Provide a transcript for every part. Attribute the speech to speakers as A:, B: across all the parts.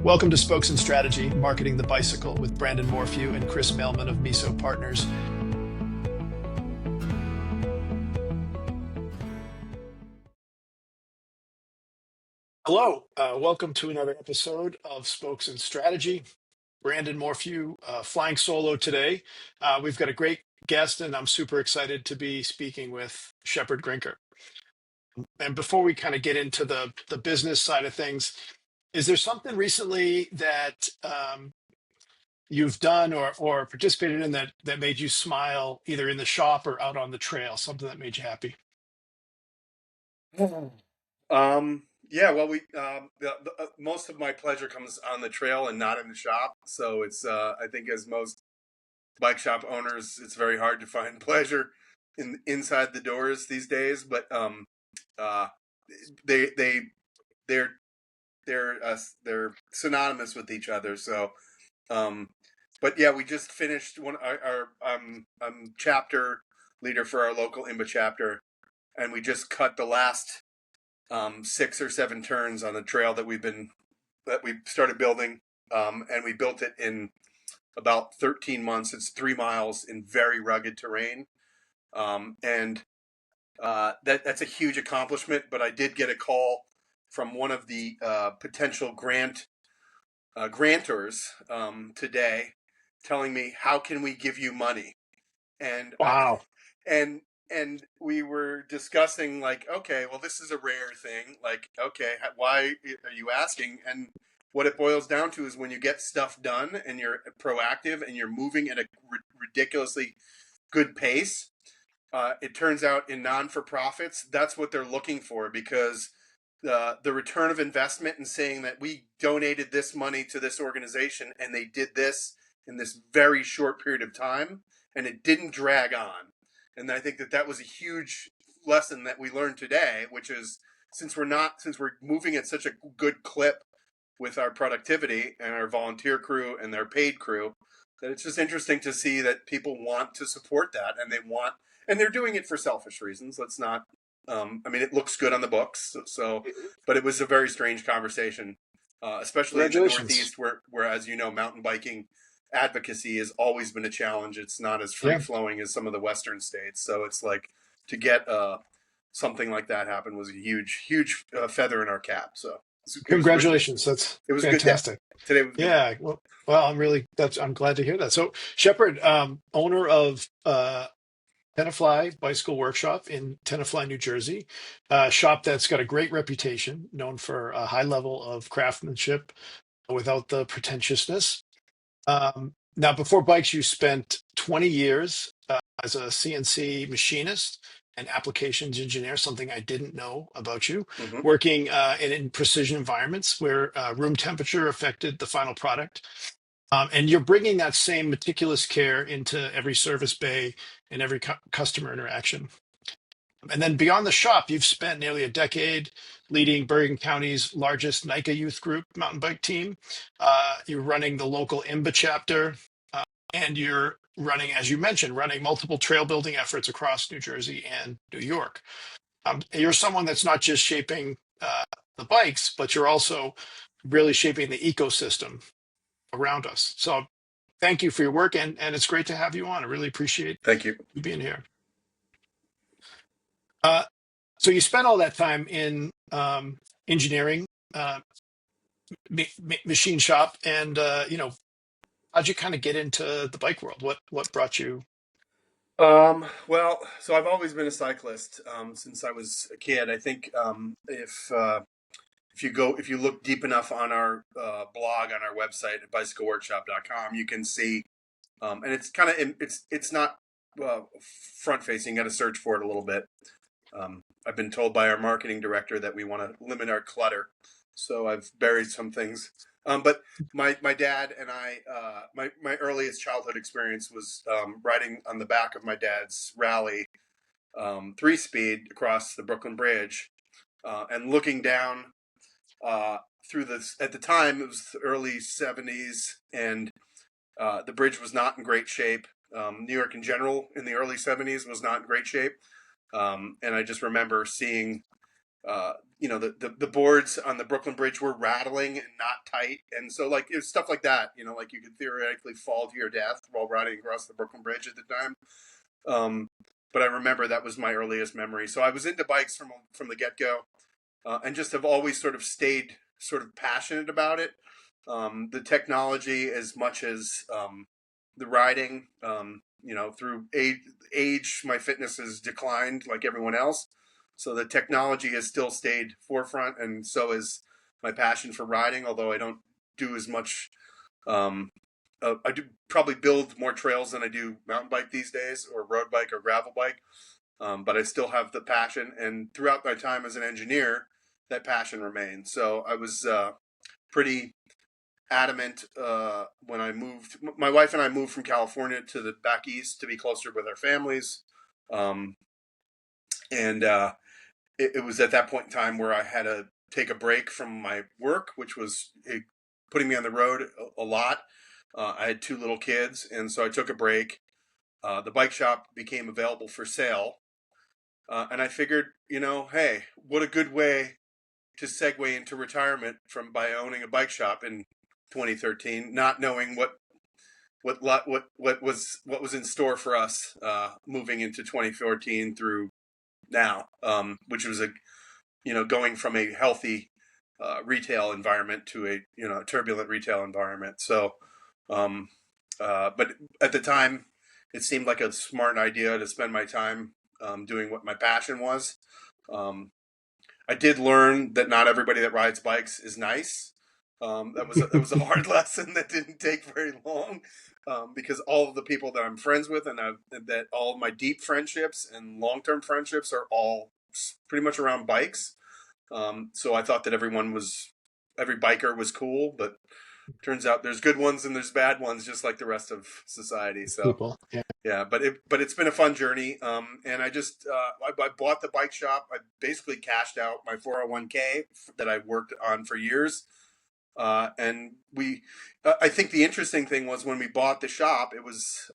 A: Welcome to Spokes and Strategy, Marketing the Bicycle with Brandon Morphew and Chris Mailman of Miso Partners. Hello, welcome to another episode of Spokes and Strategy. Brandon Morphew flying solo today. We've got a great guest, and I'm super excited to be speaking with Shepard Grinker. And before we kind of get into the business side of things, is there something recently that you've done or participated in that made you smile, either in the shop or out on the trail, something that made you happy?
B: Yeah, well, most of my pleasure comes on the trail and not in the shop. So it's, I think as most bike shop owners, it's very hard to find pleasure inside the doors these days. But uh, they they they're they're synonymous with each other. So, um, but yeah, we just finished I'm chapter leader for our local IMBA chapter, and we just cut the last 6 or 7 turns on the trail that we started building, and we built it in about 13 months. It's 3 miles in very rugged terrain, and that's a huge accomplishment. But I did get a call from one of the potential grantors today, telling me, "How can we give you money?" And
A: Wow.
B: and we were discussing, like, okay, well, this is a rare thing. Like, okay, why are you asking? And what it boils down to is when you get stuff done and you're proactive and you're moving at a ridiculously good pace, it turns out in non-for-profits, that's what they're looking for, because the return of investment and saying that we donated this money to this organization and they did this in this very short period of time and it didn't drag on. And I think that was a huge lesson that we learned today, which is, since we're moving at such a good clip with our productivity and our volunteer crew and their paid crew, that it's just interesting to see that people want to support that, and they're doing it for selfish reasons. Let's not, I mean, it looks good on the books. So, but it was a very strange conversation, especially in the
A: Congratulations.
B: Northeast, where, as you know, mountain biking advocacy has always been a challenge. It's not as free
A: Yeah.
B: flowing as some of the Western states. So it's like, to get something like that happen was a huge feather in our cap. So
A: Congratulations. That's
B: it was a good day.
A: fantastic.
B: Today was a good day.
A: Yeah. Well, I'm glad to hear that. So Shepard, owner of Tenafly Bicycle Workshop in Tenafly, New Jersey, a shop that's got a great reputation, known for a high level of craftsmanship without the pretentiousness. Now, before bikes, you spent 20 years as a CNC machinist and applications engineer, something I didn't know about you,
B: Mm-hmm.
A: working in precision environments where room temperature affected the final product. And you're bringing that same meticulous care into every service bay and every customer interaction. And then beyond the shop, you've spent nearly a decade leading Bergen County's largest NICA youth group mountain bike team. You're running the local IMBA chapter, and you're running, as you mentioned, running multiple trail building efforts across New Jersey and New York. You're someone that's not just shaping the bikes, but you're also really shaping the ecosystem around us. So thank you for your work, and it's great to have you on. I really appreciate
B: Thank you.
A: you being here. Uh, so you spent all that time in engineering, machine shop, and how'd you kind of get into the bike world? What brought you?
B: Well, so I've always been a cyclist since I was a kid. I think if you look deep enough on our blog on our website at bicycleworkshop.com, you can see, and it's kind of it's not front facing. You got to search for it a little bit. I've been told by our marketing director that we want to limit our clutter, so I've buried some things. But my dad and I, my earliest childhood experience was riding on the back of my dad's rally 3-speed across the Brooklyn Bridge, and looking down through this. At the time, it was the early '70s, and the bridge was not in great shape. New York in general in the early '70s was not in great shape, and I just remember seeing the boards on the Brooklyn Bridge were rattling and not tight, and so like it was stuff like that. Like you could theoretically fall to your death while riding across the Brooklyn Bridge at the time. Um, but I remember that was my earliest memory. So I was into bikes from the get go, and just have always sort of stayed sort of passionate about it. The technology as much as the riding. Through age, my fitness has declined like everyone else. So the technology has still stayed forefront, and so is my passion for riding. Although I don't do as much. I do probably build more trails than I do mountain bike these days, or road bike or gravel bike. But I still have the passion, and throughout my time as an engineer, that passion remained. So I was pretty adamant when I moved. My wife and I moved from California to the back east to be closer with our families, um, and it was at that point in time where I had to take a break from my work, which was putting me on the road a lot. I had two little kids, and so I took a break. The bike shop became available for sale, and I figured, hey, what a good way to segue into retirement by owning a bike shop in 2013, not knowing what was in store for us moving into 2014 through now, which was going from a healthy retail environment to a turbulent retail environment. So, but at the time, it seemed like a smart idea to spend my time doing what my passion was. I did learn that not everybody that rides bikes is nice. That was a hard lesson that didn't take very long, because all of the people that I'm friends with, and that all of my deep friendships and long term friendships are all pretty much around bikes. So I thought that every biker was cool, but turns out there's good ones and there's bad ones, just like the rest of society. So
A: People. Yeah.
B: yeah, but it's been a fun journey. And I bought the bike shop. I basically cashed out my 401k that I worked on for years. And I think the interesting thing was when we bought the shop, it was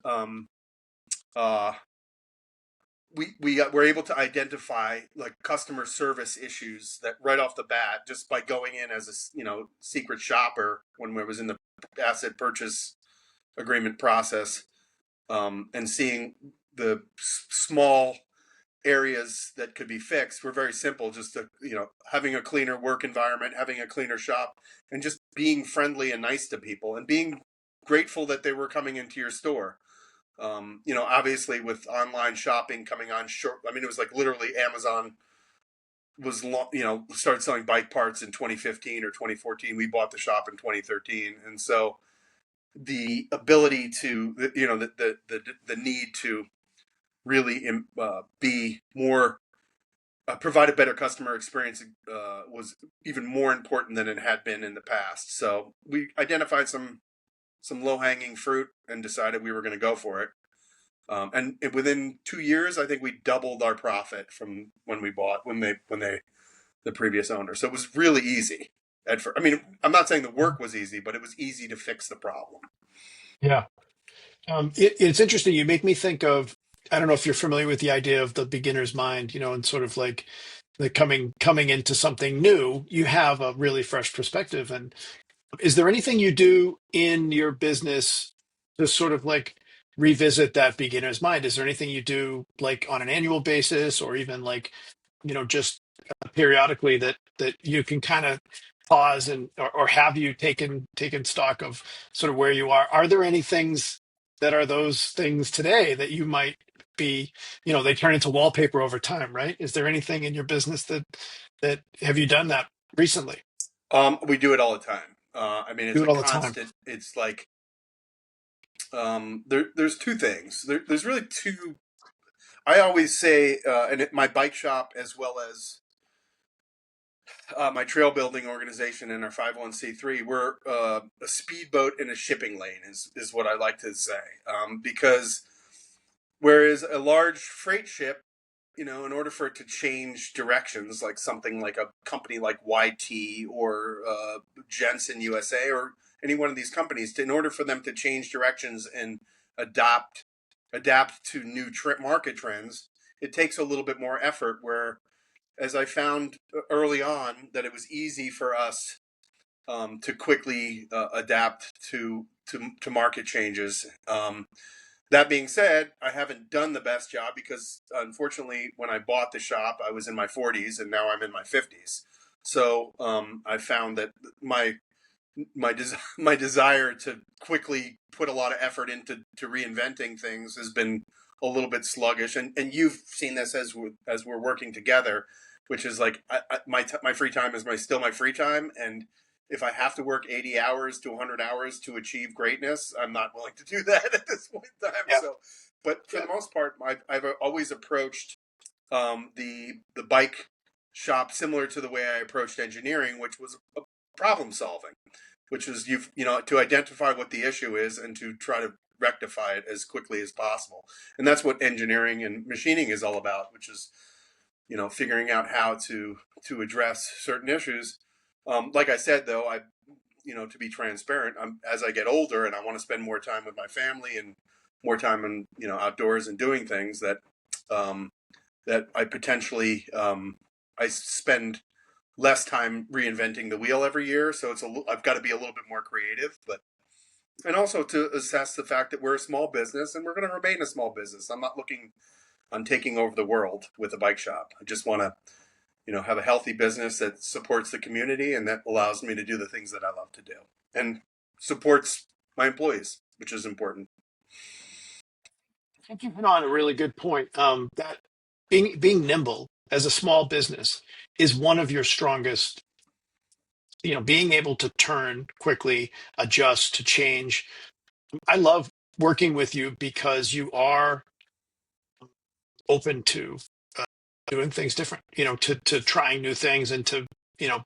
B: uh, we were able to identify like customer service issues that right off the bat, just by going in as a secret shopper when we was in the asset purchase agreement process, and seeing the small areas that could be fixed were very simple. Just having a cleaner work environment, having a cleaner shop, and just being friendly and nice to people, and being grateful that they were coming into your store. Obviously with online shopping coming on short, I mean, it was like literally Amazon started selling bike parts in 2015 or 2014. We bought the shop in 2013, and so the ability to, the need to really be more provide a better customer experience was even more important than it had been in the past. So we identified some low hanging fruit and decided we were going to go for it. And within 2 years, I think we doubled our profit from when we bought the previous owner. So it was really easy. I mean, I'm not saying the work was easy, but it was easy to fix the problem.
A: Yeah. It's interesting. You make me think of, I don't know if you're familiar with the idea of the beginner's mind, and sort of like the coming into something new, you have a really fresh perspective. And is there anything you do in your business to sort of like revisit that beginner's mind? Is there anything you do like on an annual basis, or even like, just periodically, that you can kind of pause or have you taken stock of sort of where you are? Are there any things that are those things today that you might be, they turn into wallpaper over time, right? Is there anything in your business that have you done that recently?
B: We do it all the time. I mean, it's
A: Do it
B: a
A: all the time.
B: constant. It's like there's two things. There's really two. I always say, and my bike shop as well as my trail building organization and our 501(c)(3, we're a speedboat in a shipping lane is what I like to say, because whereas a large freight ship, in order for it to change directions, like something like a company like YT or Jensen USA or any one of these companies, in order for them to change directions and adapt adapt to new market trends, it takes a little bit more effort. Where as I found early on that it was easy for us to quickly adapt to market changes. That being said, I haven't done the best job because, unfortunately, when I bought the shop, I was in my 40s, and now I'm in my 50s. So I found that my desire to quickly put a lot of effort into reinventing things has been a little bit sluggish, and you've seen this as we're working together, which is like my free time is still my free time, and if I have to work 80 hours to 100 hours to achieve greatness, I'm not willing to do that at this point in time.
A: Yeah.
B: So, but for
A: Yeah.
B: the most part, I've always approached the bike shop similar to the way I approached engineering, which was a problem solving, which is to identify what the issue is and to try to rectify it as quickly as possible. And that's what engineering and machining is all about, which is figuring out how to address certain issues. Like I said, though, to be transparent, as I get older and I want to spend more time with my family and more time in outdoors and doing things um, that I potentially I spend less time reinventing the wheel every year. So I've got to be a little bit more creative, but and also to assess the fact that we're a small business and we're going to remain a small business. I'm not looking on taking over the world with a bike shop. I just want to have a healthy business that supports the community and that allows me to do the things that I love to do and supports my employees, which is important.
A: I think you hit on a really good point. That being nimble as a small business is one of your strongest. Being able to turn quickly, adjust to change. I love working with you because you are open to uh, doing things different. To trying new things and to you know,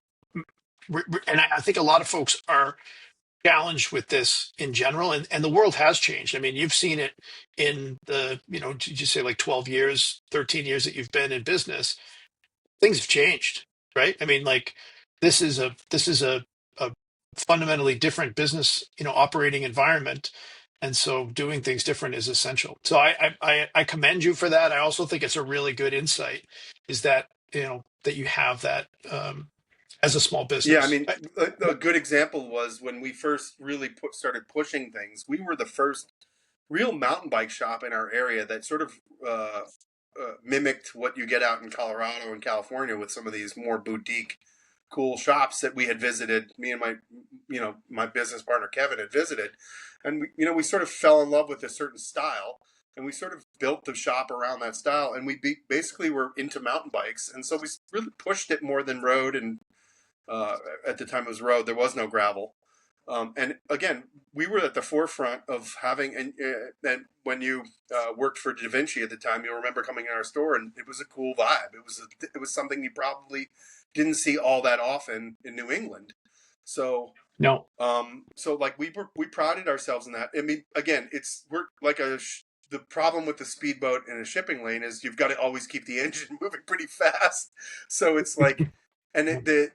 A: and I think a lot of folks are challenged with this in general, and the world has changed. I mean, you've seen it in the did you say like 12 years, 13 years that you've been in business? Things have changed, right? I mean, like this is a fundamentally different business, operating environment, and so doing things different is essential. So I commend you for that. I also think it's a really good insight, is that that you have that as a small
B: Yeah, I
A: business.
B: mean, a good example was when we first really started pushing things. We were the first real mountain bike shop in our area that sort of mimicked what you get out in Colorado and California with some of these more boutique, cool shops that we had visited. Me and my business partner Kevin had visited, and we sort of fell in love with a certain style, and we sort of built the shop around that style, and basically were into mountain bikes, and so we really pushed it more than road and at the time it was road. There was no gravel. And again, we were at the forefront of having, and when you worked for Da Vinci at the time, you'll remember coming in our store, and it was a cool vibe. It was something you probably didn't see all that often in New England. So
A: No,
B: so like we prided ourselves in that. I mean, again, we're like the problem with the speedboat in a shipping lane is you've got to always keep the engine moving pretty fast. So it's like, and the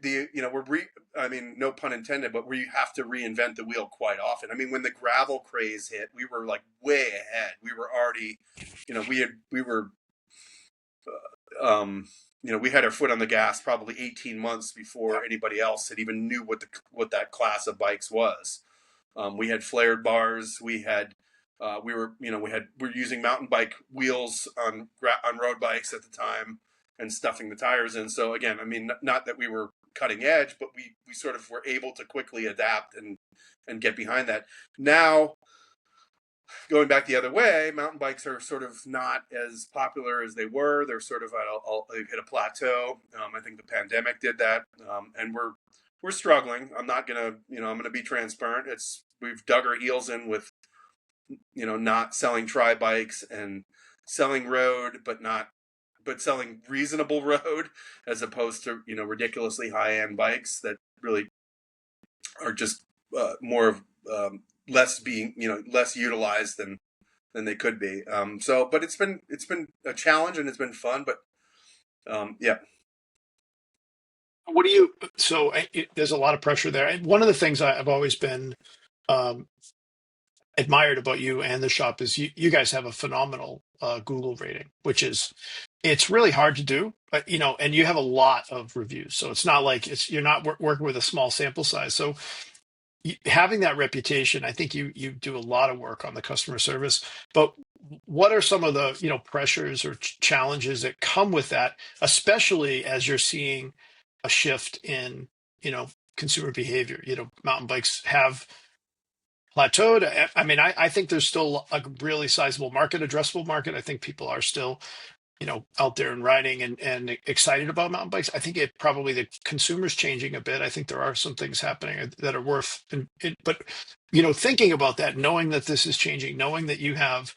B: I mean, no pun intended, but we have to reinvent the wheel quite often. I mean, when the gravel craze hit, we were like way ahead. We were already, we were um, we had our foot on the gas probably 18 months before anybody else had even knew what that class of bikes was. We had flared bars. We were using mountain bike wheels on road bikes at the time and stuffing the tires in. So again, I mean, not that we were cutting edge, but we sort of were able to quickly adapt and get behind that. Now, going back the other way, mountain bikes are sort of not as popular as they were. They're sort of they've hit a plateau. I think the pandemic did that, and we're struggling. I'm not gonna, I'm gonna be transparent. We've dug our heels in with, not selling tri bikes and selling road, but selling reasonable road as opposed to ridiculously high end bikes that really are just more of less utilized than they could be. But it's been a challenge and it's been fun. But yeah,
A: what do you? So there's a lot of pressure there. And one of the things I've always been um, admired about you and the shop is you guys have a phenomenal Google rating, which is it's really hard to do, but and you have a lot of reviews, so it's not like you're not working with a small sample size. So having that reputation, I think you do a lot of work on the customer service. But what are some of the pressures or challenges that come with that, especially as you're seeing a shift in you know consumer behavior? Mountain bikes have plateaued. I mean, I think there's still a really sizable market, addressable market. I think people are still out there and riding and excited about mountain bikes. I think probably the consumer's changing a bit. I think there are some things happening that are worth, but thinking about that, knowing that this is changing, knowing that you have,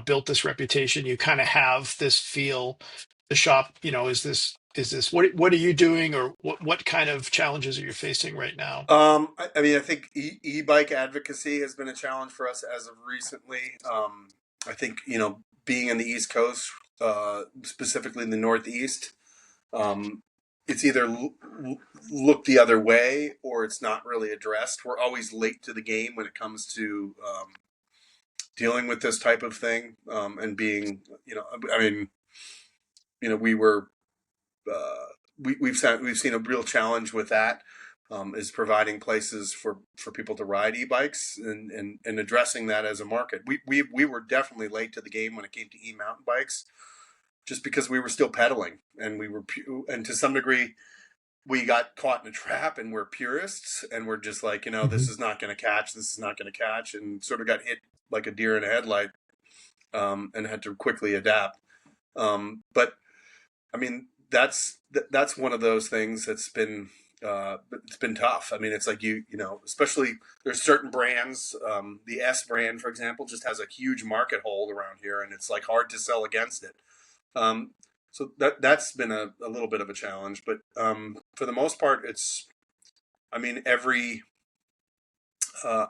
A: built this reputation, you kind of have this feel. The shop, is this what are you doing, or what kind of challenges are you facing right now?
B: I mean, I think e-bike advocacy has been a challenge for us as of recently. I think, being in the East Coast, specifically in the Northeast, um, it's either looked the other way or it's not really addressed. We're always late to the game when it comes to dealing with this type of thing, and being, I mean, we were we've seen a real challenge with that, is providing places for people to ride e-bikes, and addressing that as a market. We were definitely late to the game when it came to e-mountain bikes, just because we were still pedaling, and and to some degree we got caught in a trap, and we're purists, and we're just like, this
A: Mhm.
B: is not going to catch, this is not going to catch, and sort of got hit like a deer in a headlight, and had to quickly adapt. But I mean, that's one of those things that's been, it's been tough. I mean, it's like especially there's certain brands. The S brand, for example, just has a huge market hold around here, and it's like hard to sell against it. Um, so that's been a little bit of a challenge, but for the most part, I mean, uh,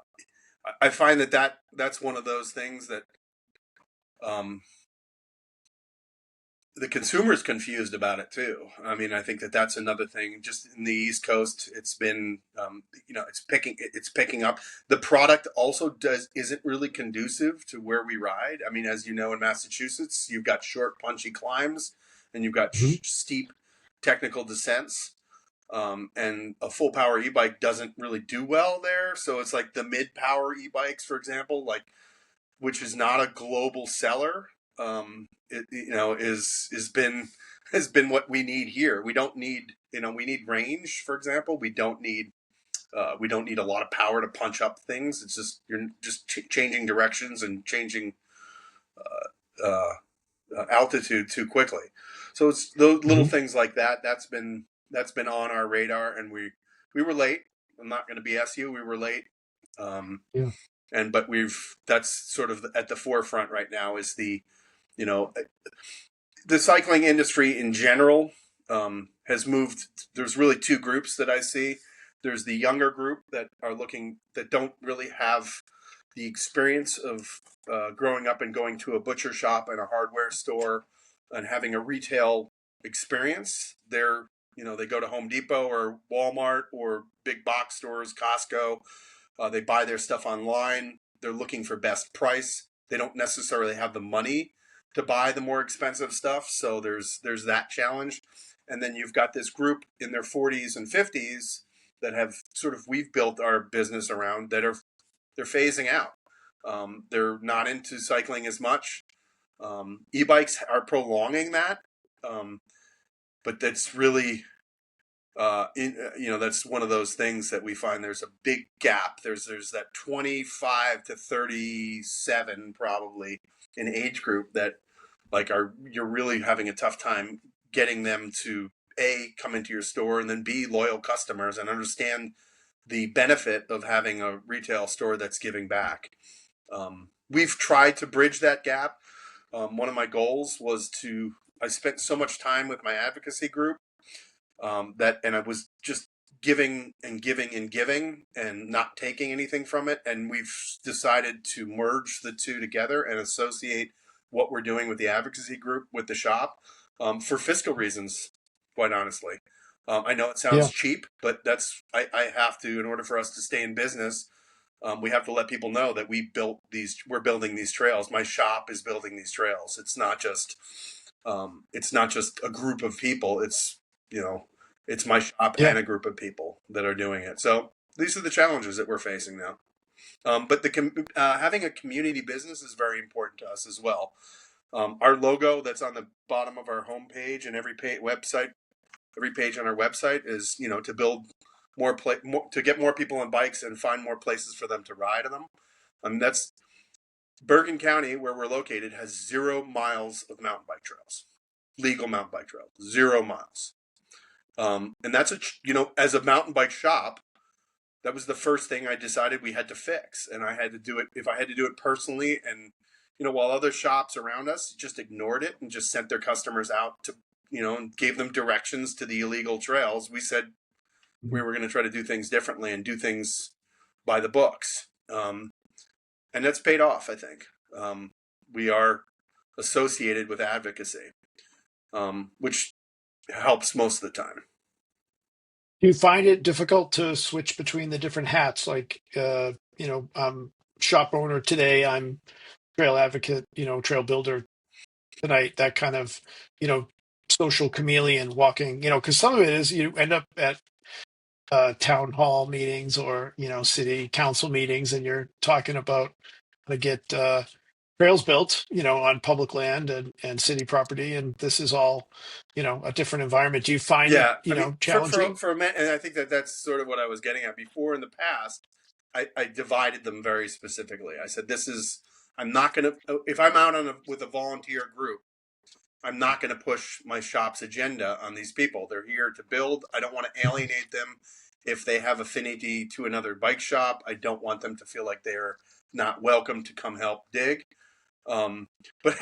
B: I find that's one of those things that, um, the consumer's confused about it too. I mean, I think that's another thing. Just in the East Coast, it's been, it's picking up. The product also isn't really conducive to where we ride. I mean, as you know, in Massachusetts, you've got short, punchy climbs, and you've got
A: Mhm.
B: steep technical descents. And a full power e-bike doesn't really do well there. So it's like the mid power e-bikes, for example, like, which is not a global seller, it, is been has been what we need here. We don't need, we need range, for example. We don't need a lot of power to punch up things. It's just you're just changing directions and changing uh, altitude too quickly. So it's those little
A: Mhm.
B: things like that. That's been on our radar, and we were late. I'm not going to BS you. We were late. Um,
A: Yeah.
B: but that's sort of at the forefront right now, is you know the cycling industry in general, has moved. There's really two groups that I see. There's the younger group that don't really have the experience of, growing up and going to a butcher shop and a hardware store and having a retail experience. They go to Home Depot or Walmart or big box stores, Costco. They buy their stuff online. They're looking for best price. They don't necessarily have the money to buy the more expensive stuff. So there's that challenge. And then you've got this group in their 40s and 50s that have sort of we've built our business around, that are they're phasing out. They're not into cycling as much. E-bikes are prolonging that, but that's really, that's one of those things that we find there's a big gap. There's that 25 to 37 probably in age group that, like, you're really having a tough time getting them to A, come into your store, and then B, loyal customers and understand the benefit of having a retail store that's giving back. We've tried to bridge that gap. One of my goals was I spent so much time with my advocacy group, and I was just giving and giving and giving and not taking anything from it. And we've decided to merge the two together and associate what we're doing with the advocacy group with the shop, for fiscal reasons, quite honestly. I know it sounds
A: Yeah.
B: cheap, but I have to, in order for us to stay in business, we have to let people know that we're building these trails. My shop is building these trails. It's not just It's not just a group of people. It's, it's my shop
A: Yeah.
B: and a group of people that are doing it. So these are the challenges that we're facing now. But having a community business is very important to us as well. Our logo that's on the bottom of our homepage and every page on our website is, to build to get more people on bikes and find more places for them to ride on them. That's Bergen County, where we're located, has 0 miles of mountain bike trails, legal mountain bike trails, 0 miles. And that's as a mountain bike shop, that was the first thing I decided we had to fix, and I had to do it. If I had to do it personally, and while other shops around us just ignored it and just sent their customers out to, and gave them directions to the illegal trails, we said we were going to try to do things differently and do things by the books. And that's paid off, I think. We are associated with advocacy, which helps most of the time.
A: Do you find it difficult to switch between the different hats? Like, I'm shop owner today, I'm trail advocate, trail builder tonight, that kind of, you know, social chameleon walking, because some of it is you end up at town hall meetings or, city council meetings, and you're talking about how to get trails built, on public land and city property. And this is all, a different environment. Do you find it,
B: Yeah, I mean,
A: challenging?
B: for a minute, and I think that's sort of what I was getting at before. In the past, I divided them very specifically. I said, I'm not going to, if I'm out with a volunteer group, I'm not going to push my shop's agenda on these people. They're here to build. I don't want to alienate them if they have affinity to another bike shop. I don't want them to feel like they're not welcome to come help dig. But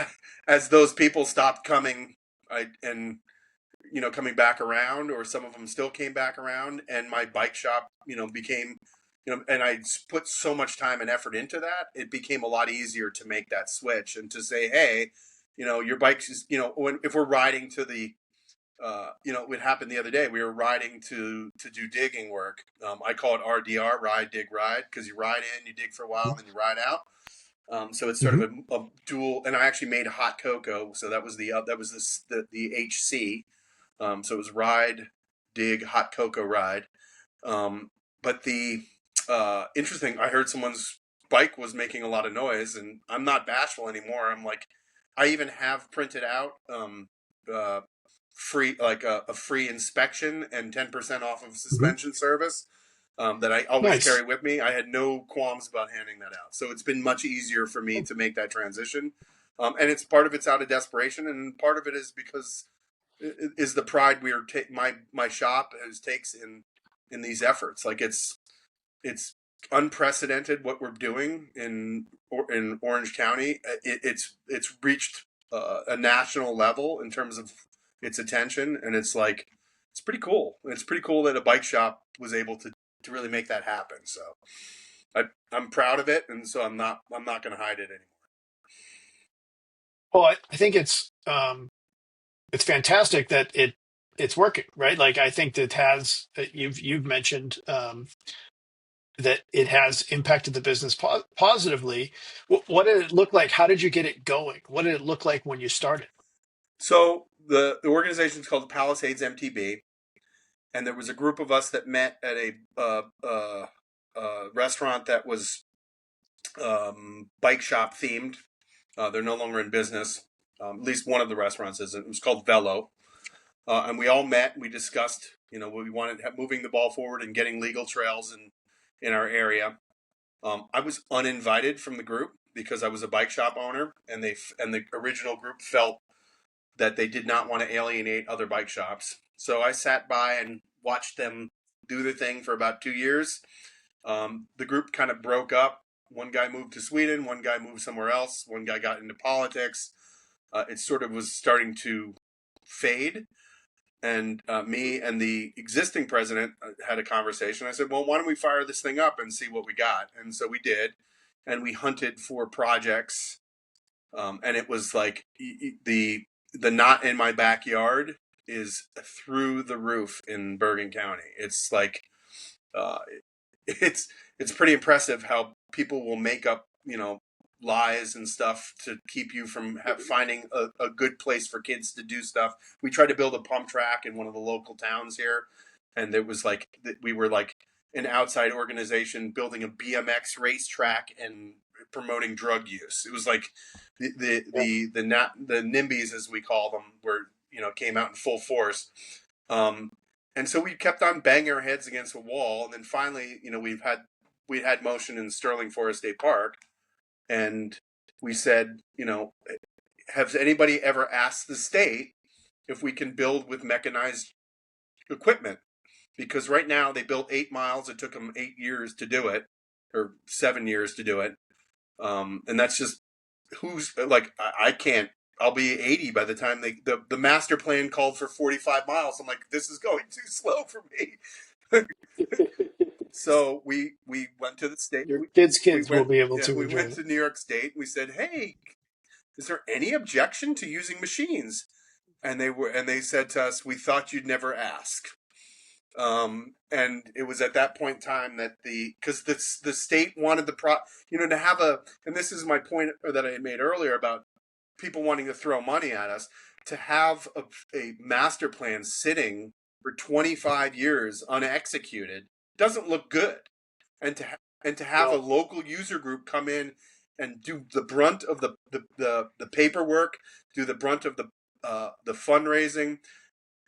B: as those people stopped coming, coming back around, or some of them still came back around, and my bike shop, became, and I put so much time and effort into that, it became a lot easier to make that switch and to say, hey, your bikes is, if we're riding to the, it happened the other day. We were riding to do digging work. I call it RDR, ride, dig, ride, because you ride in, you dig for a while, and then you ride out. So it's sort of
A: Hmm.
B: a dual. And I actually made hot cocoa, so that was the HC. So it was ride, dig, hot cocoa ride. But the interesting, I heard someone's bike was making a lot of noise, and I'm not bashful anymore. I'm like, I even have printed out uh, free, like a free inspection and 10% off of
A: Hmm.
B: suspension service, that I always
A: Nice.
B: carry with me. I had no qualms about handing that out. So it's been much easier for me to make that transition. And it's part of it's out of desperation, and part of it is because is the pride my shop takes in these efforts. Like it's unprecedented what we're doing in Orange County. It's reached a national level in terms of its attention, and it's pretty cool. It's pretty cool that a bike shop was able to really make that happen. So I'm proud of it, and so I'm not going to hide it anymore.
A: Well, I think it's fantastic that it's working, right? Like, I think that you've mentioned that it has impacted the business positively. What did it look like? How did you get it going? What did it look like when you started?
B: So the organization is called Palisades MTB, and there was a group of us that met at a restaurant that was bike shop themed. They're no longer in business. At least one of the restaurants isn't. It was called Velo, and we all met. We discussed, what we wanted, moving the ball forward and getting legal trails in our area. I was uninvited from the group because I was a bike shop owner, and the original group felt that they did not want to alienate other bike shops. So I sat by and watched them do their thing for about 2 years. The group kind of broke up. One guy moved to Sweden, one guy moved somewhere else, one guy got into politics. It sort of was starting to fade. And me and the existing president had a conversation. I said, well, why don't we fire this thing up and see what we got? And so we did. And we hunted for projects. And it was like the not in my backyard is through the roof in Bergen County. It's like uh, it's pretty impressive how people will make up lies and stuff to keep you from finding a good place for kids to do stuff. We tried to build a pump track in one of the local towns here, and it was like we were like an outside organization building a BMX racetrack and promoting drug use. It was like
A: Yeah.
B: the NIMBYs, as we call them, were, came out in full force. Um, and so we kept on banging our heads against a wall, and then finally, we had motion in Sterling Forest State Park, and we said, has anybody ever asked the state if we can build with mechanized equipment? Because right now they built 8 miles. It took them 8 years to do it, or 7 years to do it. And that's just who's like, I can't. I'll be 80 by the time the master plan called for 45 miles. I'm like, this is going too slow for me. So we went to the state.
A: Your kids'
B: We
A: kids will
B: went
A: be able
B: Yeah,
A: to
B: we
A: enjoy
B: went
A: it.
B: to New York State. We said, hey, is there any objection to using machines? And they said to us, we thought you'd never ask. And it was at that point in time that because the state wanted to have and this is my point that I made earlier about people wanting to throw money at us, to have a master plan sitting for 25 years unexecuted doesn't look good. And to have a
A: No.
B: local user group come in and do the brunt of the paperwork, do the brunt of the fundraising,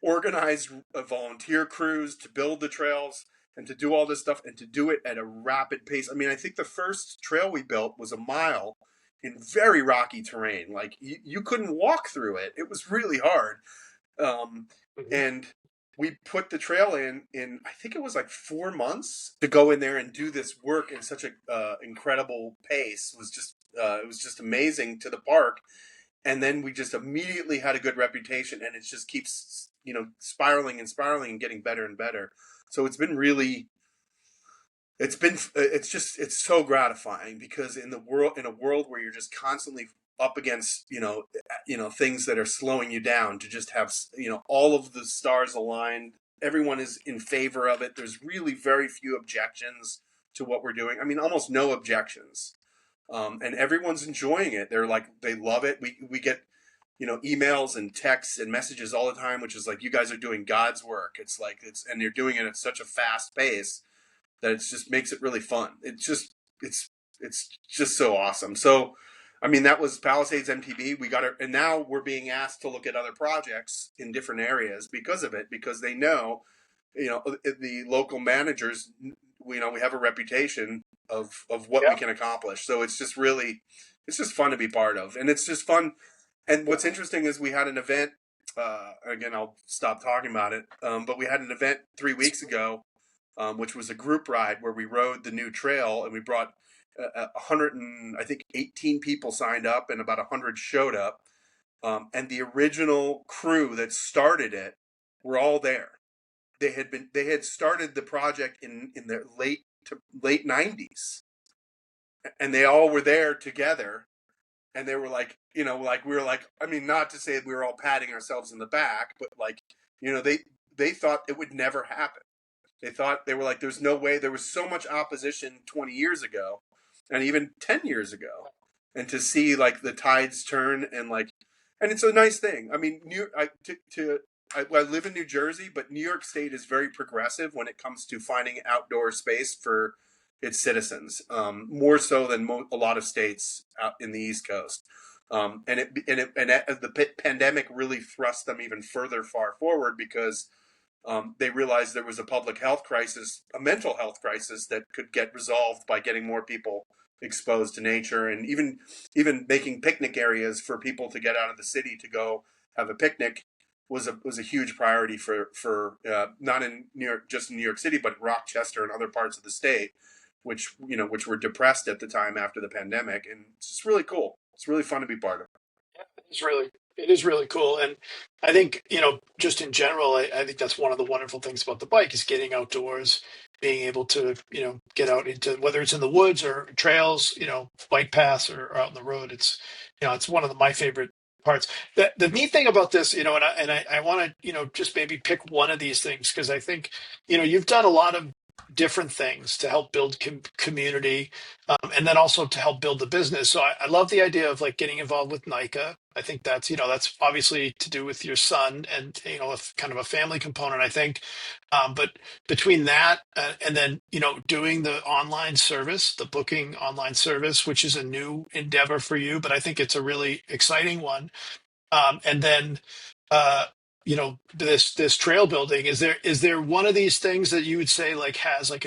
B: organize volunteer crews to build the trails and to do all this stuff, and to do it at a rapid pace. I mean, I think the first trail we built was a mile in very rocky terrain. Like you couldn't walk through it. It was really hard. Um,
A: Mhm.
B: and we put the trail in I think it was like 4 months to go in there and do this work in such a incredible pace. It was just amazing to the park. And then we just immediately had a good reputation, and it just keeps spiraling and spiraling and getting better and better. So it's so gratifying, because in a world where you're just constantly up against things that are slowing you down, to just have all of the stars aligned, everyone is in favor of it. There's really very few objections to what we're doing. I mean, almost no objections. And everyone's enjoying it. They're like, they love it. We get emails and texts and messages all the time, which is like, you guys are doing God's work. It's like and you're doing it at such a fast pace that it just makes it really fun. It's it's just so awesome. So, I mean, that was Palisades MTB. We got it, and now we're being asked to look at other projects in different areas because of it, because they know, the local managers, we have a reputation of what we
A: Yeah.
B: can accomplish. So it's just fun to be part of, and it's just fun. And what's interesting is we had an event. Again, I'll stop talking about it. But we had an event 3 weeks ago, which was a group ride where we rode the new trail, and we brought 100 and I think 18 people signed up, and about 100 showed up. And the original crew that started it were all there. They had started the project in their late 90s, and they all were there together. And they were like, like we were like, I mean, not to say that we were all patting ourselves in the back, but like, they thought it would never happen. They were like, there's no way. There was so much opposition 20 years ago, and even 10 years ago, and to see like the tides turn, and it's a nice thing. I mean, I live in New Jersey, but New York State is very progressive when it comes to finding outdoor space for its citizens, more so than a lot of states out in the East Coast. The pandemic really thrust them even further far forward, because they realized there was a public health crisis, a mental health crisis, that could get resolved by getting more people exposed to nature, and even making picnic areas for people to get out of the city to go have a picnic was a huge priority for not in New York, just in New York City, but Rochester and other parts of the state, which were depressed at the time after the pandemic. And it's just really cool. It's really fun to be part of.
A: It is really cool. And I think, just in general, I think that's one of the wonderful things about the bike is getting outdoors, being able to, get out into, whether it's in the woods or trails, bike paths, or out on the road. It's one of my favorite parts. The neat thing about this, and I want to, just maybe pick one of these things, because I think, you've done a lot of different things to help build community, and then also to help build the business. So I love the idea of like getting involved with NICA. I think that's, that's obviously to do with your son and, kind of a family component, I think. But between that and then, doing the online service, the booking online service, which is a new endeavor for you, but I think it's a really exciting one. And then, uh, this trail building, is there one of these things that you would say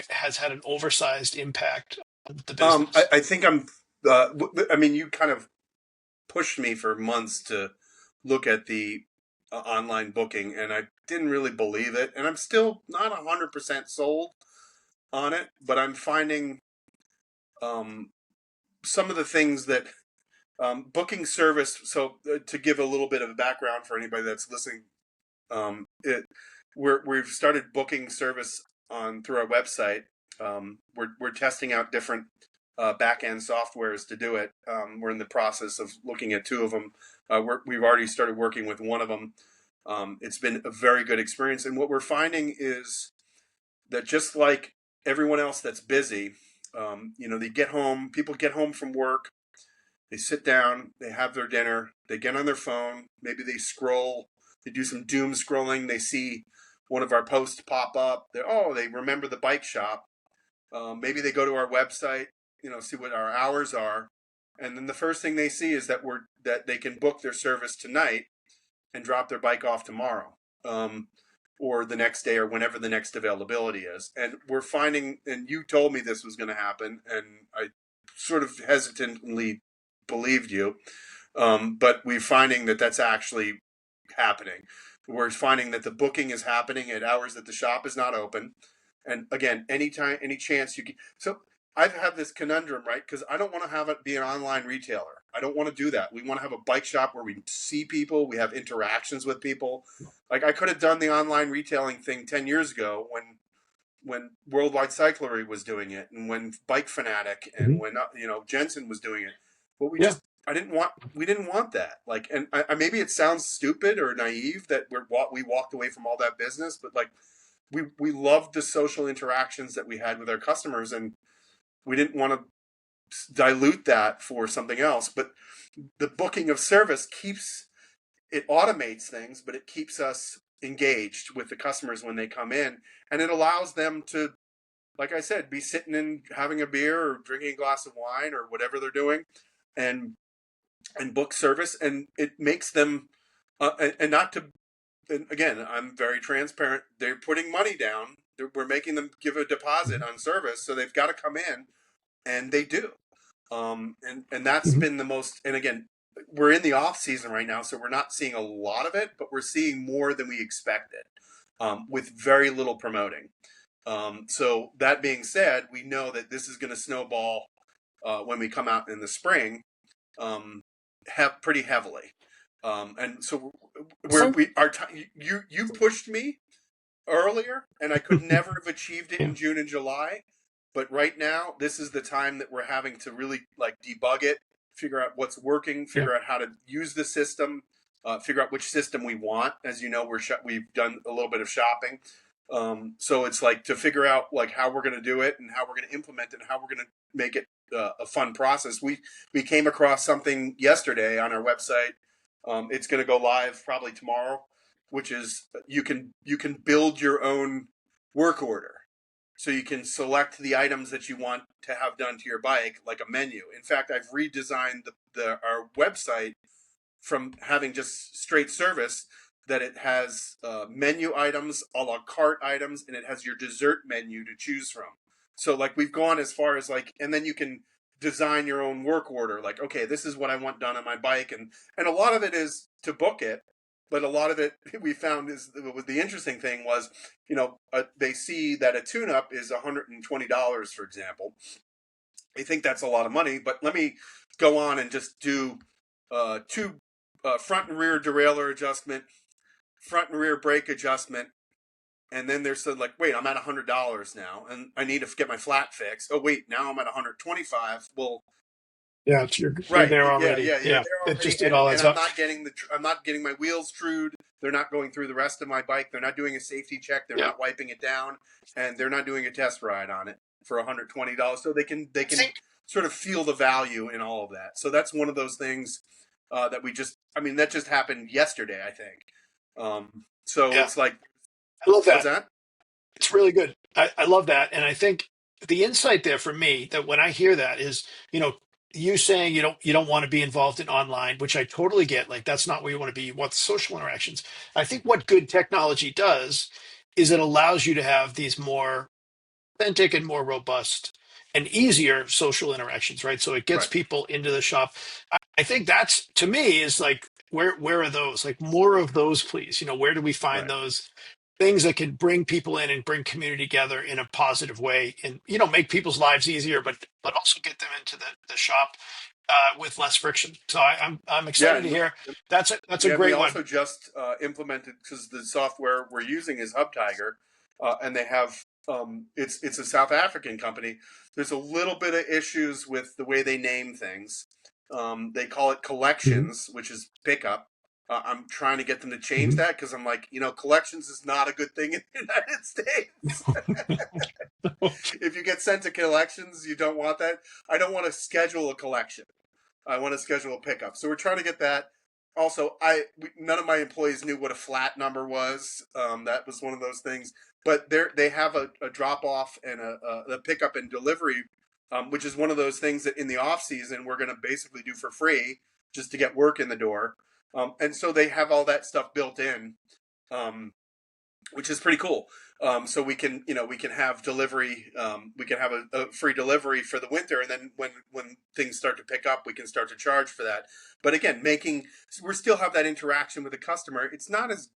A: has had an oversized impact on the business?
B: I think I mean, you kind of pushed me for months to look at the online booking, and I didn't really believe it. And I'm still not 100% sold on it, but I'm finding um, some of the things that booking service. So, to give a little bit of a background for anybody that's listening, it we've started booking service on through our website. We're testing out different back end softwares to do it. We're in the process of looking at two of them. We've already started working with one of them. It's been a very good experience, and what we're finding is that just like everyone else that's busy, they get home. People get home from work. They sit down, they have their dinner, they get on their phone, maybe they scroll, they do some doom scrolling, they see one of our posts pop up. They remember the bike shop. Maybe they go to our website, see what our hours are, and then the first thing they see is that they can book their service tonight and drop their bike off tomorrow, or the next day, or whenever the next availability is. And we're finding, and you told me this was going to happen, and I sort of hesitantly believed you, but we're finding that that's actually happening. We're finding that the booking is happening at hours that the shop is not open. And again, anytime, any chance you can. So I've had this conundrum, right? Because I don't want to have it be an online retailer. I don't want to do that. We want to have a bike shop where we see people, we have interactions with people. Like, I could have done the online retailing thing 10 years ago when Worldwide Cyclery was doing it, and when Bike Fanatic, and
A: Mhm.
B: when Jensen was doing it. But
A: Yeah.
B: we didn't want that. Like, and maybe it sounds stupid or naive that we walked away from all that business, but like, we loved the social interactions that we had with our customers, and we didn't want to dilute that for something else. But the booking of service it automates things, but it keeps us engaged with the customers when they come in, and it allows them to, like I said, be sitting and having a beer or drinking a glass of wine or whatever they're doing, and book service, and it makes them and not to. And again, I'm very transparent. They're putting money down. We're making them give a deposit
A: Mhm.
B: on service, so they've got to come in, and they do. And that's
A: Mhm.
B: been the most. And again, we're in the off season right now, so we're not seeing a lot of it, but we're seeing more than we expected, with very little promoting. So that being said, we know that this is going to snowball when we come out in the spring, pretty heavily. And so
A: So,
B: you pushed me earlier, and I could never have achieved it
A: yeah.
B: in June and July. But right now, this is the time that we're having to really like debug it, figure out what's working,
A: Yeah.
B: figure out how to use the system, figure out which system we want. As you know, we've done a little bit of shopping, so it's like to figure out like how we're going to do it and how we're going to implement it and how we're going to make it a fun process. We came across something yesterday on our website. It's going to go live probably tomorrow, which is you can build your own work order. So you can select the items that you want to have done to your bike, like a menu. In fact, I've redesigned our website from having just straight service, that it has menu items, a la carte items, and it has your dessert menu to choose from. So like, we've gone as far as like, and then you can design your own work order. Like, okay, this is what I want done on my bike, and a lot of it is to book it, but a lot of it we found is the interesting thing was, they see that a tune-up is $120, for example. They think that's a lot of money, but let me go on and just do two front and rear derailleur adjustment, front and rear brake adjustment, and then they're said like, wait, I'm at $100 now, and I need to get my flat fixed. Oh wait, now I'm at 125. Well,
A: Yeah. You're
B: right,
A: there
B: yeah,
A: already.
B: yeah, you're
A: Yeah.
B: there
A: It
B: already,
A: just, it all
B: and
A: adds
B: I'm
A: up.
B: not getting I'm not getting my wheels trued. They're not going through the rest of my bike. They're not doing a safety check. They're
A: Yeah.
B: not wiping it down, and they're not doing a test ride on it for $120. So they
A: I
B: can
A: think,
B: sort of feel the value in all of that. So that's one of those things that we just, I mean, that just happened yesterday, I think. So
A: yeah,
B: it's like,
A: I love
B: what's
A: that.
B: that?
A: It's really good. I love that. And I think the insight there for me that when I hear that is, you know, you saying you don't want to be involved in online, which I totally get. Like that's not where you want to be. You want social interactions. I think what good technology does is it allows you to have these more authentic and more robust and easier social interactions, right? So it gets
B: Right,
A: people into the shop. I think that's to me is like where are those? Like more of those, please. Where do we find
B: right.
A: those things that can bring people in and bring community together in a positive way and make people's lives easier, but also get them into the shop with less friction. So I'm
B: Yeah,
A: excited to
B: and
A: hear that's a
B: yeah, and we
A: great one.
B: also just implemented, because the software we're using is HubTiger, and they have it's a South African company. There's a little bit of issues with the way they name things. They call it
A: Mhm.
B: collections, which is pickup. I'm trying to get them to change
A: Mhm.
B: that because I'm like, collections is not a good thing in the United States. If you get sent to collections, you don't want that. I don't want to schedule a collection. I want to schedule a pickup. So we're trying to get that. Also, none of my employees knew what a flat number was. That was one of those things. But they have a drop off and a pickup and delivery, which is one of those things that in the off season we're going to basically do for free just to get work in the door. And so they have all that stuff built in. Um, which is pretty cool. So we can have delivery, we can have a free delivery for the winter, and then when things start to pick up, we can start to charge for that. But again, we still have that interaction with the customer. It's not as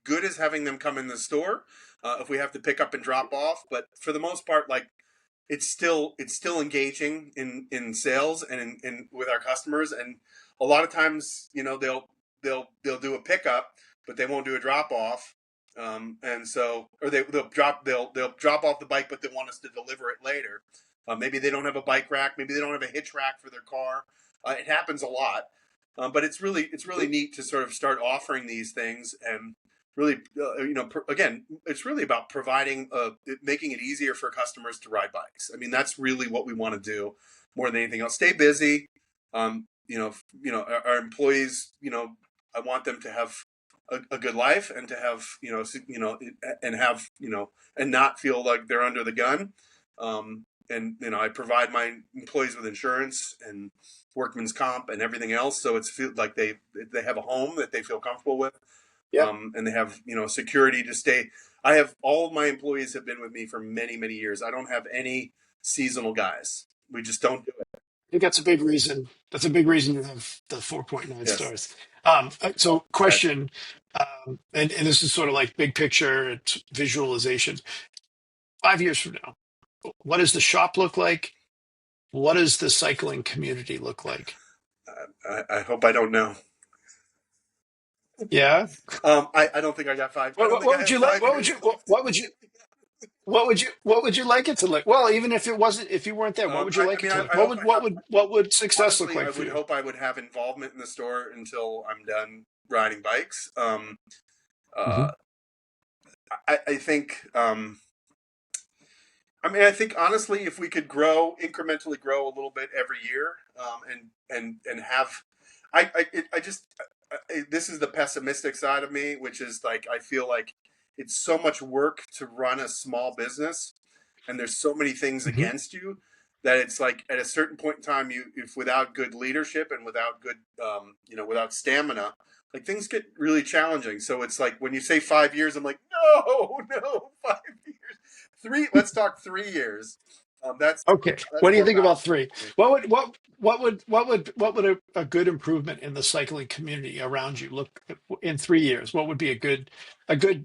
B: good as having them come in the store if we have to pick up and drop off, but for the most part, like it's still engaging in sales and in with our customers. And a lot of times, they'll do a pickup, but they won't do a drop off. And so, or they'll drop off the bike, but they want us to deliver it later. Maybe they don't have a bike rack, maybe they don't have a hitch rack for their car. It happens a lot, but it's really neat to sort of start offering these things. And really, again, it's really about providing, making it easier for customers to ride bikes. I mean, that's really what we want to do more than anything else. Stay busy. Our employees, I want them to have a good life, and to have, and have, and not feel like they're under the gun. And I provide my employees with insurance and workman's comp and everything else, so it's feel like they have a home that they feel comfortable with,
A: Yep.
B: and they have, security to stay. I have all of my employees have been with me for many, many years. I don't have any seasonal guys. We just don't do it.
A: I think that's a big reason. That's a big reason you have the 4.9
B: Yes.
A: stars. So
B: Right.
A: question, and this is sort of like big picture, it's visualization. 5 years from now, what does the shop look like? What does the cycling community look like?
B: I hope I don't know.
A: Yeah.
B: I don't think I got five. I don't think
A: What
B: I
A: would
B: have
A: you like?
B: 5 years left.
A: What would you like it to look? Well, even if it wasn't, if you weren't there, what would you
B: I
A: like
B: mean,
A: it to look?
B: I hope I have.
A: What would success look
B: Honestly, I
A: like for
B: would
A: you?
B: hope I would have involvement in the store until I'm done riding bikes. Uh,
A: Hmm.
B: I think. I mean, I think honestly, if we could incrementally grow a little bit every year, and have, I just, this is the pessimistic side of me, which is like I feel like it's so much work to run a small business, and there's so many things
A: Hmm.
B: against you, that it's like at a certain point in time, if without good leadership and without good, without stamina, like things get really challenging. So it's like when you say 5 years, I'm like, no, no, 5 years. Let's talk 3 years. That's
A: Okay.
B: that's
A: What do you
B: more
A: think about
B: valuable
A: three?
B: to me.
A: What would a good improvement in the cycling community around you look in 3 years? What would be a good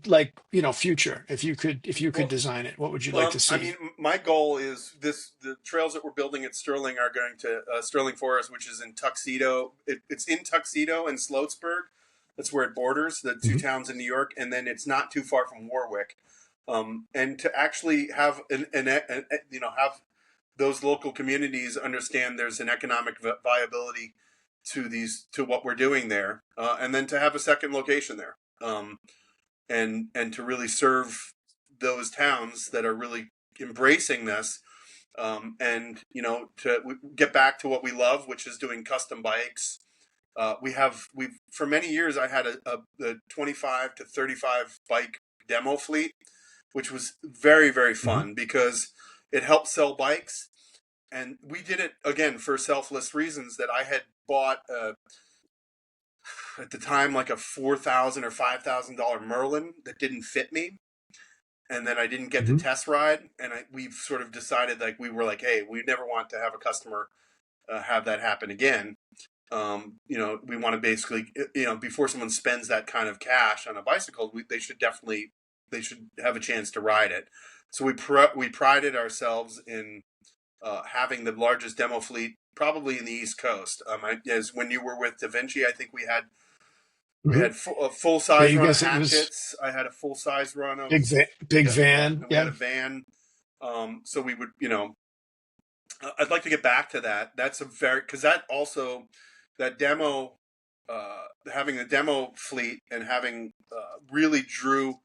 A: like future if you could
B: Well,
A: design it? What would you like to
B: I mean,
A: see?
B: my goal is the trails that we're building at Sterling are going to Sterling Forest, which is in Tuxedo. It's in Tuxedo and Sloatsburg. That's where it borders the two
A: Mhm.
B: towns in New York, and then it's not too far from Warwick. And to actually have have those local communities understand there's an economic viability to what we're doing there, and then to have a second location there. um, and to really serve those towns that are really embracing this. And to get back to what we love, which is doing custom bikes. We've for many years I had a 25 to 35 bike demo fleet, which was very, very
A: Hmm.
B: fun because it helped sell bikes. And we did it again for selfless reasons that I had bought at the time like a $4,000 or $5,000 Merlin that didn't fit me, and then I didn't get to
A: Hmm.
B: test ride. And we've sort of decided, like, we were like, hey, we never want to have a customer have that happen again. We want to basically, before someone spends that kind of cash on a bicycle, they should have a chance to ride it. So we prided ourselves in having the largest demo fleet probably in the East Coast. As when you were with Da Vinci, I think we
A: Hmm.
B: had a full
A: Yeah,
B: size
A: you
B: run of
A: guys, it was
B: hatchets. I had a full size run of
A: big
B: yeah, yeah,
A: van.
B: and we had
A: Yeah.
B: a van. So we would, I'd like to get back to that. That's a very because that also that demo, having the demo fleet and having really drew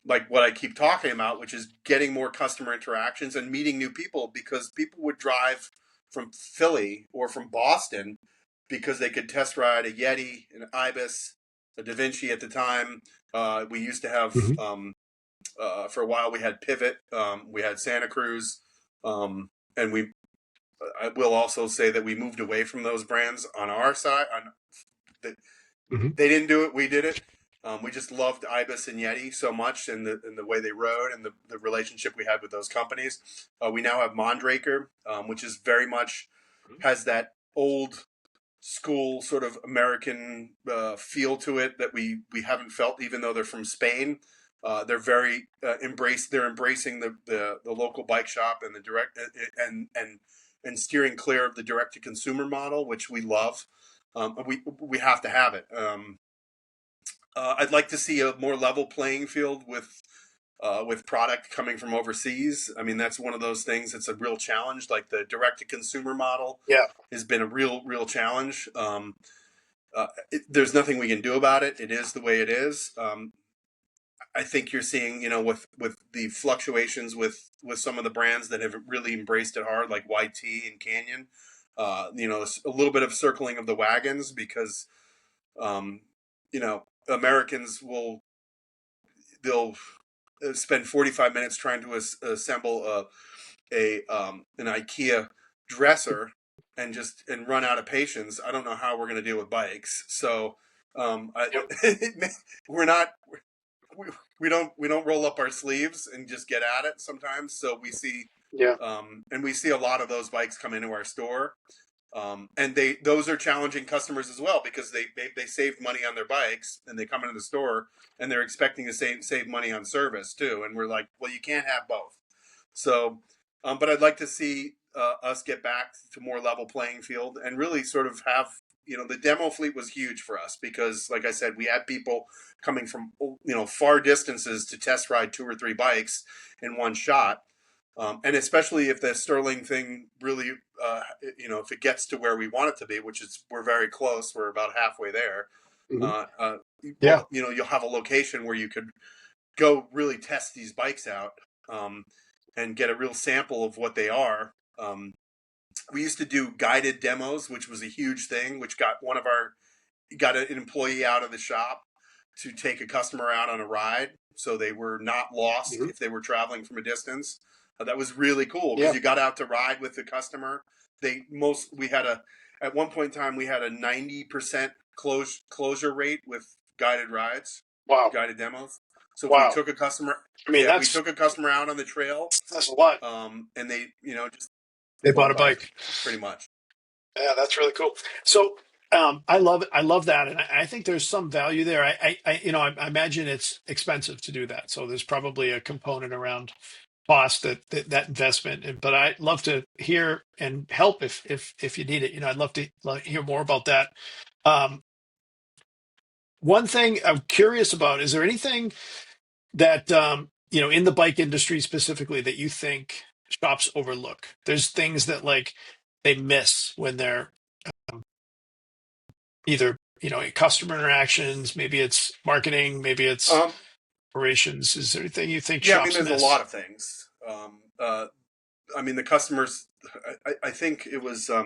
B: like what I keep talking about, which is getting more customer interactions and meeting new people because people would drive from Philly or from Boston because they could test ride a Yeti, an Ibis, a Da Vinci at the time. We used to have
A: Hmm.
B: for a while we had Pivot, we had Santa Cruz, and I will also say that we moved away from those brands on our side. The,
A: Hmm.
B: they didn't do it, we did it. We just loved Ibis and Yeti so much, and the way they rode, and the relationship we had with those companies. We now have Mondraker, which is very much has that old school sort of American feel to it that we haven't felt, even though they're from Spain. They're very They're embracing the local bike shop and the direct and steering clear of the direct to consumer model, which we love. We have to have it. I'd like to see a more level playing field with product coming from overseas. I mean, that's one of those things. It's a real challenge. Like the direct to consumer model
A: Yeah.
B: has been a real challenge. There's nothing we can do about it. It is the way it is. I think you're seeing, with the fluctuations with some of the brands that have really embraced it hard, like YT and Canyon. A little bit of circling of the wagons because um, Americans they'll spend 45 minutes trying to assemble an IKEA dresser and run out of patience. I don't know how we're going to deal with bikes. So
A: Yep.
B: we're not we, we don't roll up our sleeves and just get at it sometimes. So
A: Yeah.
B: we see a lot of those bikes come into our store. And those are challenging customers as well because they save money on their bikes and they come into the store and they're expecting to save money on service too. And we're like, well, you can't have both. So, but I'd like to see us get back to more level playing field and really sort of have, the demo fleet was huge for us because, like I said, we had people coming from, far distances to test ride two or three bikes in one shot. And especially if the Sterling thing really, if it gets to where we want it to be, which is we're very close, we're about halfway there.
A: Hmm.
B: Uh, uh,
A: Yeah.
B: you'll have a location where you could go really test these bikes out and get a real sample of what they are. We used to do guided demos, which was a huge thing, which got an employee out of the shop to take a customer out on a ride, so they were not lost
A: Hmm.
B: if they were traveling from a distance. That was really cool because
A: Yeah.
B: you got out to ride with the customer. We had at one point in time we had a 90% closure rate with guided rides,
A: Wow.
B: guided demos. So if we
A: Wow.
B: took a customer,
A: I mean,
B: yeah, if we took a customer out on the trail,
A: that's a lot.
B: and they, just they
A: They
B: bought
A: bought
B: a
A: a
B: bike,
A: bike.
B: pretty much.
A: Yeah, that's really cool. So I love it. I love that, and I think there's some value there. I imagine it's expensive to do that. So there's probably a component around cost that investment. But I'd love to hear and help if you need it. I'd love to hear more about that. Um, One thing I'm curious about, is there anything that in the bike industry specifically that you think shops overlook? There's things that like they miss when they're either customer interactions, maybe it's marketing, maybe it's
B: Um,
A: operations. Is there anything you think
B: yeah, I mean,
A: shops
B: there's a lot
A: miss?
B: of things. I mean, the customers. I think it was. I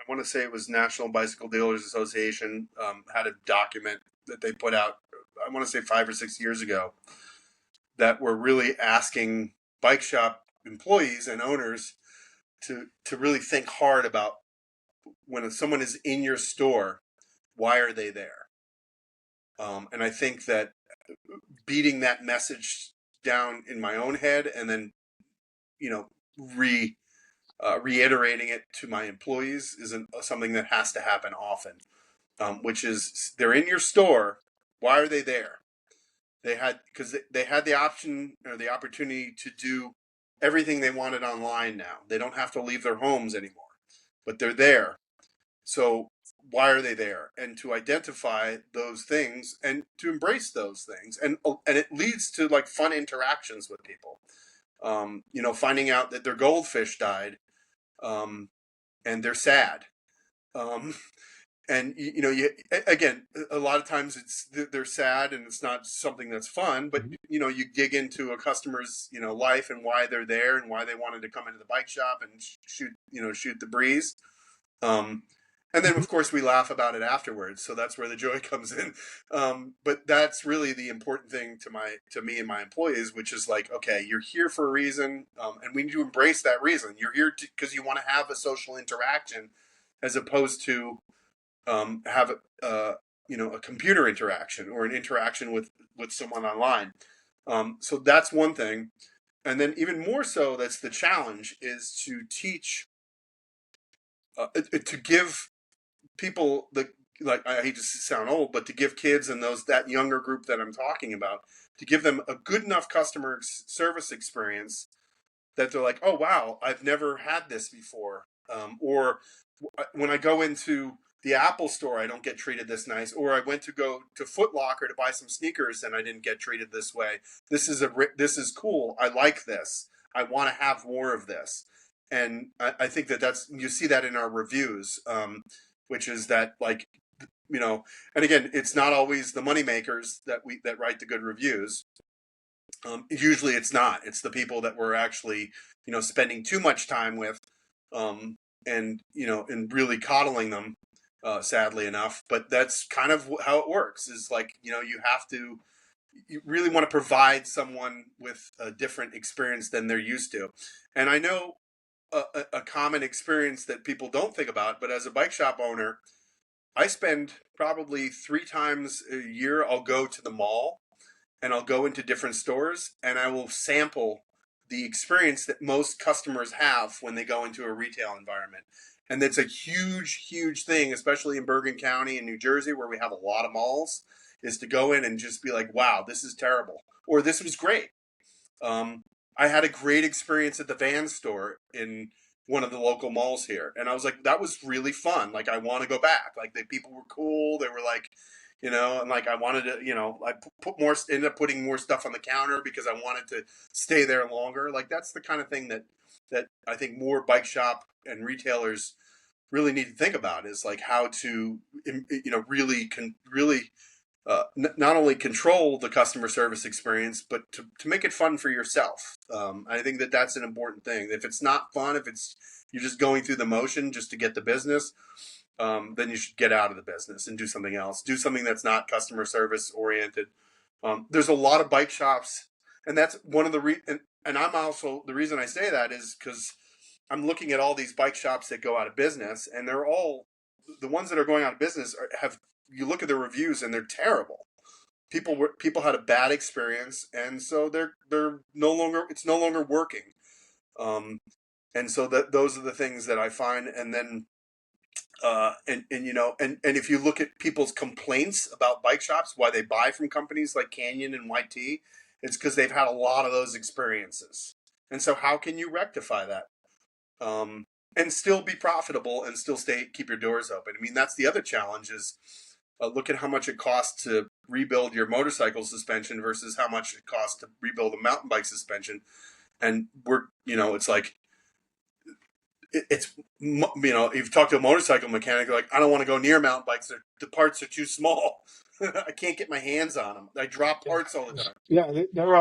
B: want to say it was National Bicycle Dealers Association had a document that they put out. I want to say 5 or 6 years ago that were really asking bike shop employees and owners to really think hard about when someone is in your store, why are they there? And I think that beating that message down in my own head and then you know re reiterating it to my employees is something that has to happen often, which is they're in your store. Why are they there? Because they had the option or the opportunity to do everything they wanted online now. They don't have to leave their homes anymore, but they're there. So why are they there? And to identify those things and to embrace those things, and it leads to like fun interactions with people. Finding out that their goldfish died, um, and they're sad. Um, and again, a lot of times they're sad and it's not something that's fun. But you dig into a customer's life and why they're there and why they wanted to come into the bike shop and shoot the breeze. Um, and then,
A: Mhm.
B: of course, we laugh about it afterwards. So that's where the joy comes in. But that's really the important thing to me and my employees, which is like, okay, you're here for a reason, and we need to embrace that reason. You're here because you want to have a social interaction, as opposed to have a computer interaction or an interaction with someone online. So that's one thing, and then even more so, that's the challenge is to teach, to give people like I hate to sound old, but to give kids and that younger group that I'm talking about, to give them a good enough customer service experience that they're like, oh wow, I've never had this before, or when I go into the Apple store, I don't get treated this nice, or I went to go to Foot Locker to buy some sneakers and I didn't get treated this way. This is cool. I like this. I want to have more of this. And I think that's you see that in our reviews, which is that like and again, it's not always the money makers that write the good reviews. Usually it's not. It's the people that we're actually, spending too much time with, and really coddling them, sadly enough. But that's kind of how it works. Is like, you really want to provide someone with a different experience than they're used to. And I know a common experience that people don't think about, but as a bike shop owner, I spend probably 3 times a year. I'll go to the mall and I'll go into different stores and I will sample the experience that most customers have when they go into a retail environment. And that's a huge, huge thing, especially in Bergen County in New Jersey, where we have a lot of malls, is to go in and just be like, wow, this is terrible. Or this was great. I had a great experience at the Van store in one of the local malls here. And I was like, that was really fun. Like, I want to go back. Like, the people were cool. They were like, and like I wanted to, I ended up putting more stuff on the counter because I wanted to stay there longer. Like, that's the kind of thing that I think more bike shop and retailers really need to think about is like how to, really not only control the customer service experience, but to make it fun for yourself. I think that's an important thing. If it's not fun, if it's you're just going through the motion just to get the business, then you should get out of the business and do something else. Do something that's not customer service oriented. There's a lot of bike shops, and that's one of and I'm also the reason I say that is because I'm looking at all these bike shops that go out of business, and they're all the ones that are going out of business have you look at the reviews and they're terrible. People had a bad experience, and so they're no longer it's no longer working. Um, and so that those are the things that I find, and then and if you look at people's complaints about bike shops, why they buy from companies like Canyon and YT, it's because they've had a lot of those experiences. And so, how can you rectify that, and still be profitable and still keep your doors open? I mean, that's the other challenge is look at how much it costs to rebuild your motorcycle suspension versus how much it costs to rebuild a mountain bike suspension. And it's like it's, you've talked to a motorcycle mechanic, like, I don't want to go near mountain bikes. The parts are too small. I can't get my hands on them. I drop
A: Yeah,
B: parts all the time.
A: yeah, they're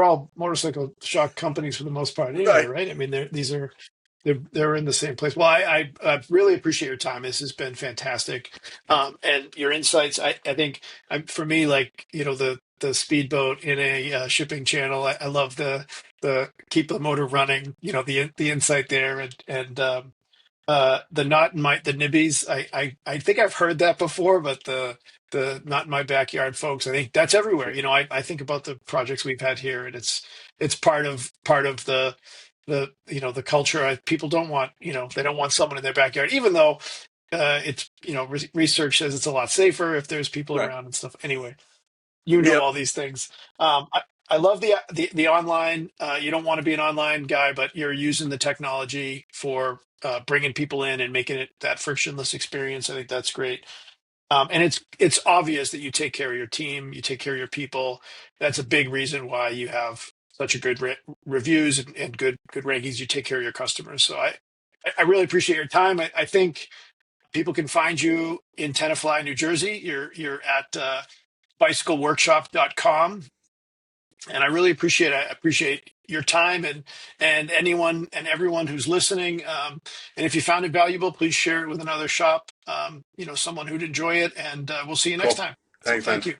A: all motorcycle shock companies for the most part, anyway,
B: Right.
A: right? I mean, they're in the same place. Well, I really appreciate your time. This has been fantastic, and your insights. I think for me, like the speedboat in a shipping channel. I love the keep the motor running. The insight there, and the not in my the nibbies. I think I've heard that before, but the not in my backyard folks, I think that's everywhere. I think about the projects we've had here, and it's part of the culture. People don't want they don't want someone in their backyard, even though it's research says it's a lot safer if there's people
B: Right.
A: around and stuff. Anyway,
B: Yep.
A: all these things. I love the online. You don't want to be an online guy, but you're using the technology for bringing people in and making it that frictionless experience. I think that's great. And it's obvious that you take care of your team, you take care of your people. That's a big reason why you have such a good reviews and good rankings. You take care of your customers. So I really appreciate your time. I think people can find you in Tenafly, New Jersey. You're at bicycleworkshop.com, and I appreciate your time, and anyone and everyone who's listening. And if you found it valuable, please share it with another shop, someone who'd enjoy it, and we'll see you next
B: Cool.
A: time. So
B: Thanks, man.
A: thank you.